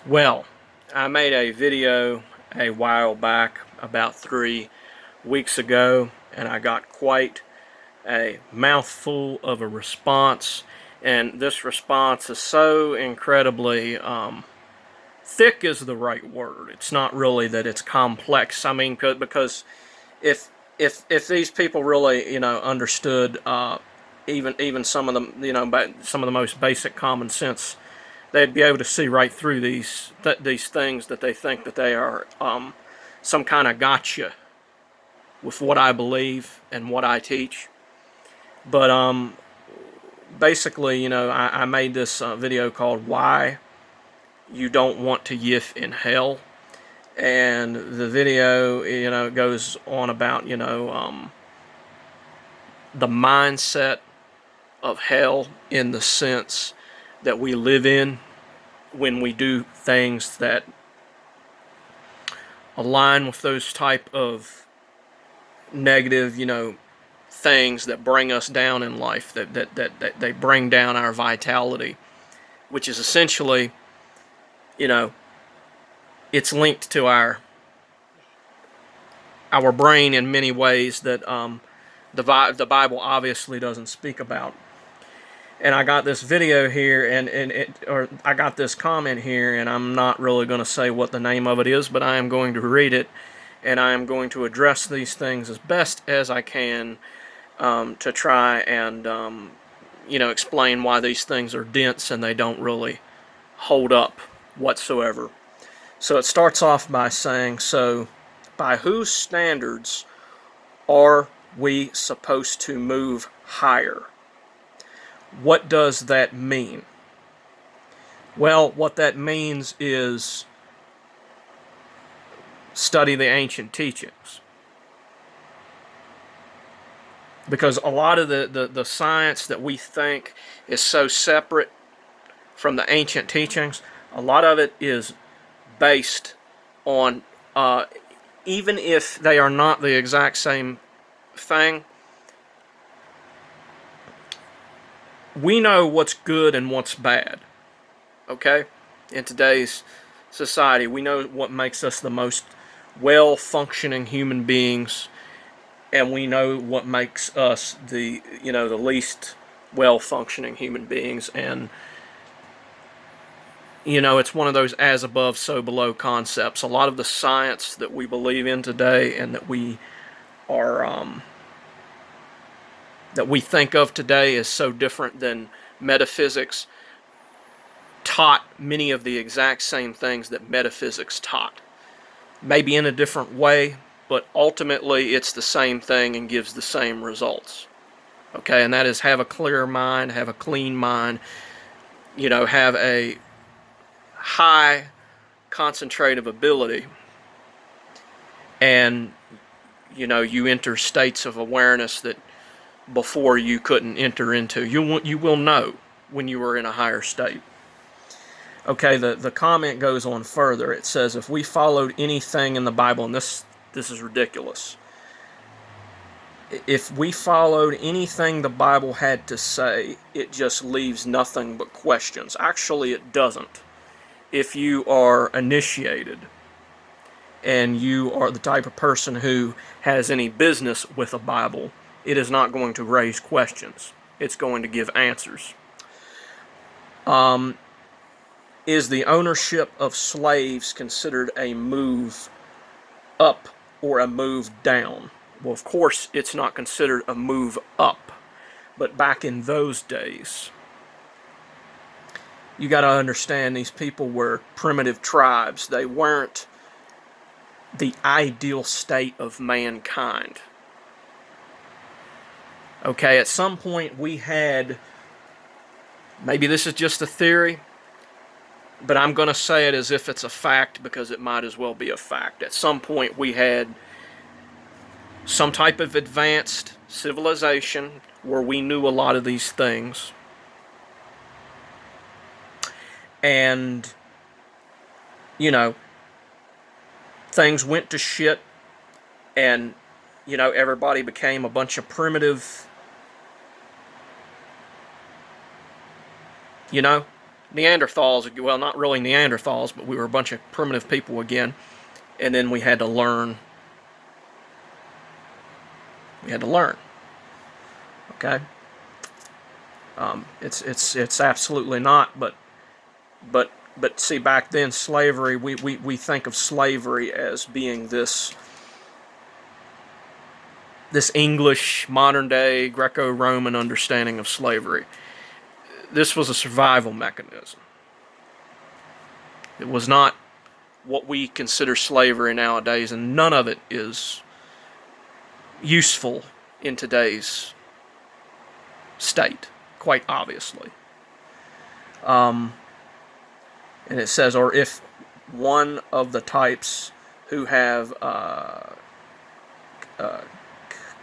Well, I made a video a while back, about 3 weeks ago, and I got quite a mouthful of a response. And this response is so incredibly thick is the right word. It's not really that it's complex. I mean, because if if these people really understood even some of them some of the most basic common sense, they'd be able to see right through these things that they think that they are some kind of gotcha with what I believe and what I teach. But basically, I made this video called "Why You Don't Want to Yiff in Hell," and the video, goes on about the mindset of hell in the sense that we live in when we do things that align with those type of negative, things that bring us down in life, that they bring down our vitality, which is essentially, you know, it's linked to our brain in many ways that the Bible obviously doesn't speak about. And I got this video here, or I got this comment here, and I'm not really going to say what the name of it is, but I am going to read it, and I am going to address these things as best as I can to try and explain why these things are dense and they don't really hold up whatsoever. So it starts off by saying, so by whose standards are we supposed to move higher? What does that mean? Well, what that means is study the ancient teachings. Because a lot of the science that we think is so separate from the ancient teachings, a lot of it is based on, even if they are not the exact same thing, we know what's good and what's bad. Okay? In today's society, we know what makes us the most well-functioning human beings, and we know what makes us the least well-functioning human beings. And it's one of those as above, so below concepts. A lot of the science that we believe in today and that we are that we think of today is so different than metaphysics taught many of the exact same things that metaphysics taught. Maybe in a different way, but ultimately it's the same thing and gives the same results. Okay, and that is have a clear mind, have a clean mind, have a high concentrative ability, and you enter states of awareness that before you couldn't enter into. You will know when you are in a higher state. Okay, the comment goes on further. It says, if we followed anything in the Bible, and this is ridiculous. If we followed anything the Bible had to say, it just leaves nothing but questions. Actually, it doesn't. If you are initiated and you are the type of person who has any business with a Bible, it is not going to raise questions. It's going to give answers. Is the ownership of slaves considered a move up or a move down? Well, of course, it's not considered a move up. But back in those days, you got to understand these people were primitive tribes. They weren't the ideal state of mankind. Okay, at some point we had, maybe this is just a theory, but I'm going to say it as if it's a fact because it might as well be a fact. At some point we had some type of advanced civilization where we knew a lot of these things. And, things went to shit, and, everybody became a bunch of primitive, Neanderthals, well, not really Neanderthals, but we were a bunch of primitive people again, and then we had to learn. We had to learn. Okay, it's absolutely not. But see, back then, slavery. We think of slavery as being this English modern day Greco-Roman understanding of slavery. This was a survival mechanism. It was not what we consider slavery nowadays, and none of it is useful in today's state, quite obviously. And it says, or if one of the types who have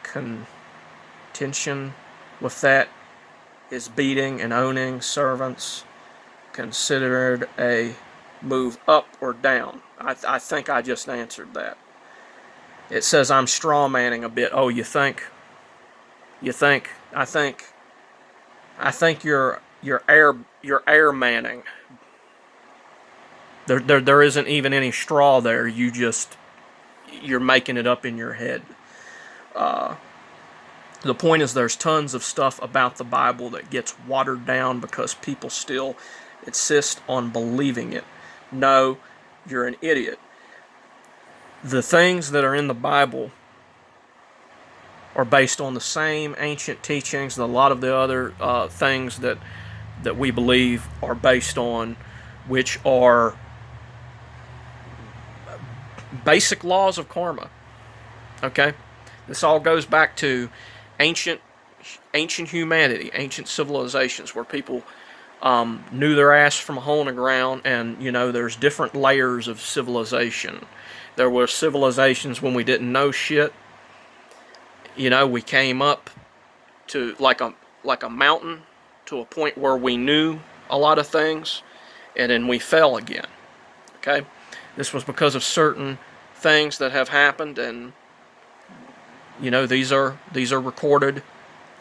contention with that is beating and owning servants, considered a move up or down. I think I just answered that. It says I'm straw manning a bit. Oh, you think? You think? I think you're air manning. There isn't even any straw there. You're making it up in your head. The point is, there's tons of stuff about the Bible that gets watered down because people still insist on believing it. No, you're an idiot. The things that are in the Bible are based on the same ancient teachings that a lot of the other things that we believe are based on, which are basic laws of karma. Okay? This all goes back to ancient humanity, ancient civilizations, where people knew their ass from a hole in the ground, and there's different layers of civilization. There were civilizations when we didn't know shit. We came up to like a mountain to a point where we knew a lot of things, and then we fell again. Okay, this was because of certain things that have happened, and these are recorded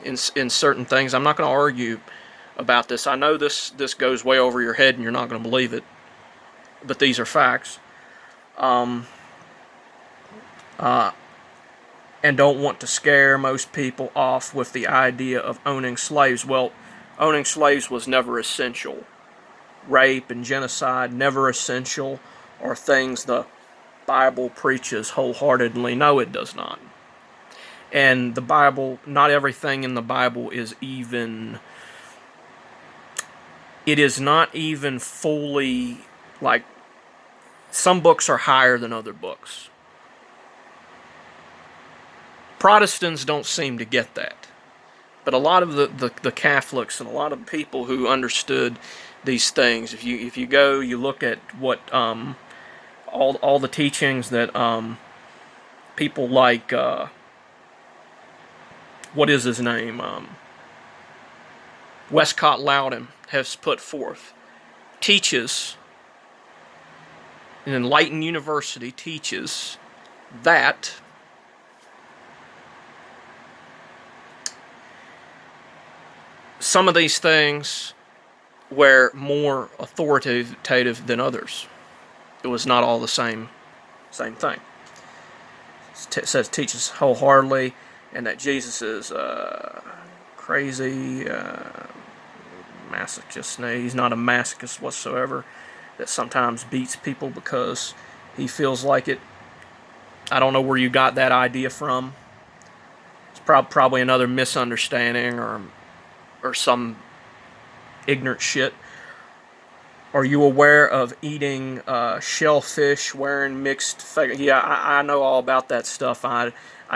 in certain things. I'm not going to argue about this. I know this goes way over your head and you're not going to believe it, but these are facts. And don't want to scare most people off with the idea of owning slaves. Well, owning slaves was never essential. Rape and genocide, never essential, are things the Bible preaches wholeheartedly. No, it does not. And the Bible, not everything in the Bible is even, it is not even fully, like, some books are higher than other books. Protestants don't seem to get that. But a lot of the Catholics and a lot of people who understood these things, if you go, you look at what all the teachings that people like what is his name? Westcott Loudon has put forth, teaches, an enlightened university teaches that some of these things were more authoritative than others. It was not all the same thing. It says teaches wholeheartedly, and that Jesus is crazy, masochist. No, he's not a masochist whatsoever. That sometimes beats people because he feels like it. I don't know where you got that idea from. It's probably another misunderstanding or some ignorant shit. Are you aware of eating shellfish, wearing mixed... Yeah, I know all about that stuff. I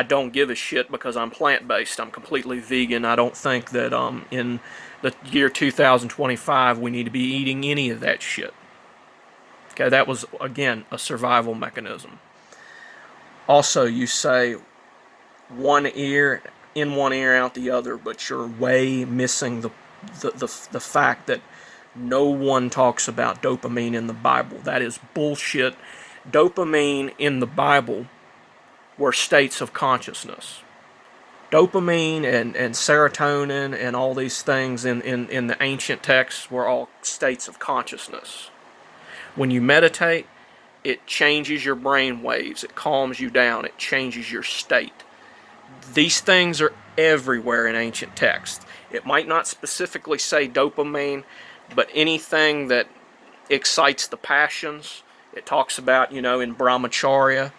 don't give a shit because I'm plant-based. I'm completely vegan. I don't think that in the year 2025 we need to be eating any of that shit. Okay, that was, again, a survival mechanism. Also, you say one ear in one ear, out the other, but you're way missing the fact that no one talks about dopamine in the Bible. That is bullshit. Dopamine in the Bible were states of consciousness. Dopamine and serotonin and all these things in the ancient texts were all states of consciousness. When you meditate, it changes your brain waves, it calms you down, it changes your state. These things are everywhere in ancient texts. It might not specifically say dopamine, but anything that excites the passions, it talks about, in brahmacharya.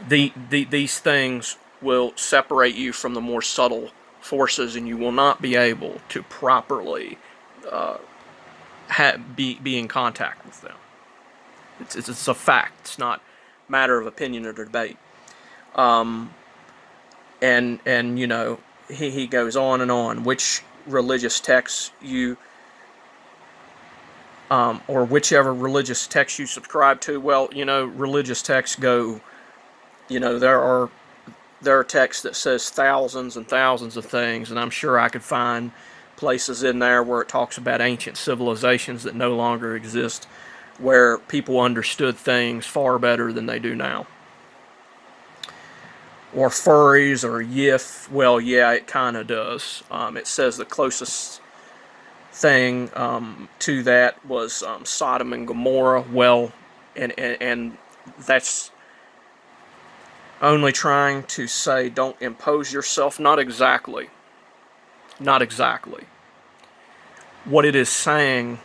These things will separate you from the more subtle forces, and you will not be able to properly be in contact with them. It's a fact. It's not a matter of opinion or debate. And he goes on and on. Which religious texts you or whichever religious text you subscribe to. Well, religious texts go. There are texts that says thousands and thousands of things, and I'm sure I could find places in there where it talks about ancient civilizations that no longer exist, where people understood things far better than they do now. Or furries or yif. Well, yeah, it kind of does. It says the closest thing to that was Sodom and Gomorrah. Well, and that's only trying to say don't impose yourself. Not exactly. Not exactly. What it is saying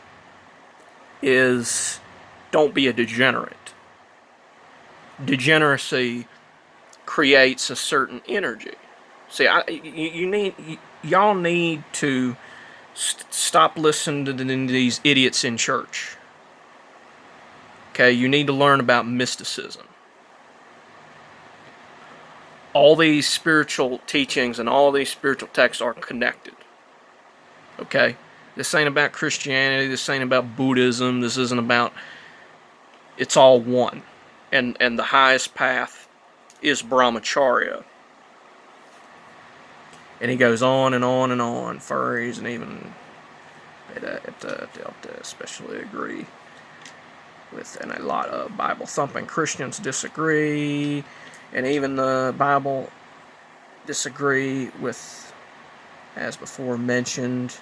is don't be a degenerate. Degeneracy creates a certain energy. See, y'all need to stop listening to these idiots in church. Okay, you need to learn about mysticism. All these spiritual teachings and all these spiritual texts are connected. Okay? This ain't about Christianity, this ain't about Buddhism, this isn't about... It's all one. And the highest path is brahmacharya. And he goes on and on and on. Furries and even Delta especially agree with, and a lot of Bible thumping Christians disagree. And even the Bible disagree with, as before mentioned.